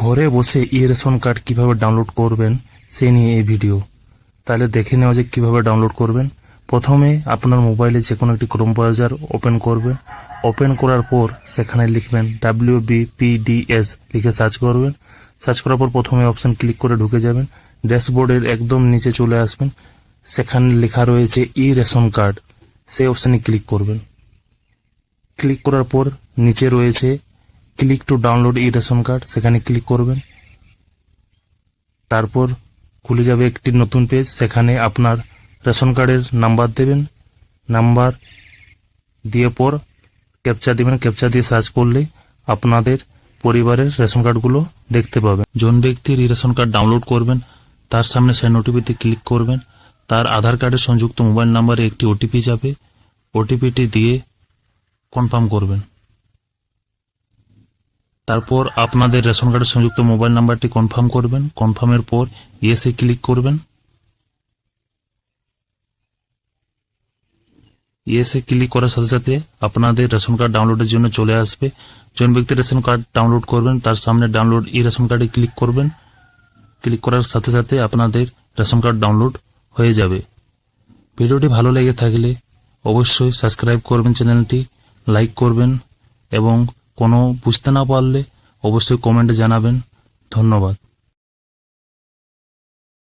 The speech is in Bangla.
ঘরে বসে ই রেশন কার্ড কিভাবে ডাউনলোড করবেন সেই নিয়ে এই ভিডিও। তাহলে দেখে নেওয়া যাক কিভাবে ডাউনলোড করবেন। প্রথমে আপনার মোবাইলে যে কোনো একটি ক্রোম ব্রাউজার ওপেন করবেন। ওপেন করার পর সেখানে লিখবেন WBPDS লিখে সার্চ করবেন। সার্চ করার পর প্রথমে অপশন ক্লিক করে ঢুকে যাবেন। ড্যাশবোর্ডের একদম নিচে চলে আসবেন। সেখানে লেখা রয়েছে ই রেশন কার্ড, সেই অপশানে ক্লিক করবেন। ক্লিক করার পর নিচে রয়েছে click to download E ration card, সেখানে ক্লিক করবেন। তারপর খুলে যাবে একটি নতুন পেজ। সেখানে আপনার রেশন কার্ডের নাম্বার দেবেন। নাম্বার দিয়ে পর ক্যাপচা দেবেন। ক্যাপচা দিয়ে সার্চ করলে আপনাদের পরিবারের রেশন কার্ডগুলো দেখতে পাবেন। জন ব্যক্তির ই রেশন কার্ড ডাউনলোড করবেন তার সামনে সেন্ড ওটিপিতে ক্লিক করবেন। তার আধার কার্ডের সংযুক্ত মোবাইল নাম্বারে একটি ওটিপি যাবে। ওটিপিটি দিয়ে কনফার্ম করবেন। তারপর আপনাদের রেশন কার্ডের সংযুক্ত মোবাইল নাম্বারটি কনফার্ম করবেন। কনফার্মের পর ইয়েসে ক্লিক করবেন। ইয়েসে ক্লিক করার সাথে সাথে আপনাদের রেশন কার্ড ডাউনলোডের জন্য চলে আসবে। জন ব্যক্তি রেশন কার্ড ডাউনলোড করবেন তার সামনে ডাউনলোড ই রেশন কার্ডে ক্লিক করবেন। ক্লিক করার সাথে সাথে আপনাদের রেশন কার্ড ডাউনলোড হয়ে যাবে। ভিডিওটি ভালো লেগে থাকলে অবশ্যই সাবস্ক্রাইব করবেন, চ্যানেলটি লাইক করবেন এবং কোনো বুঝতে না পারলে অবশ্যই কমেন্টে জানাবেন। ধন্যবাদ।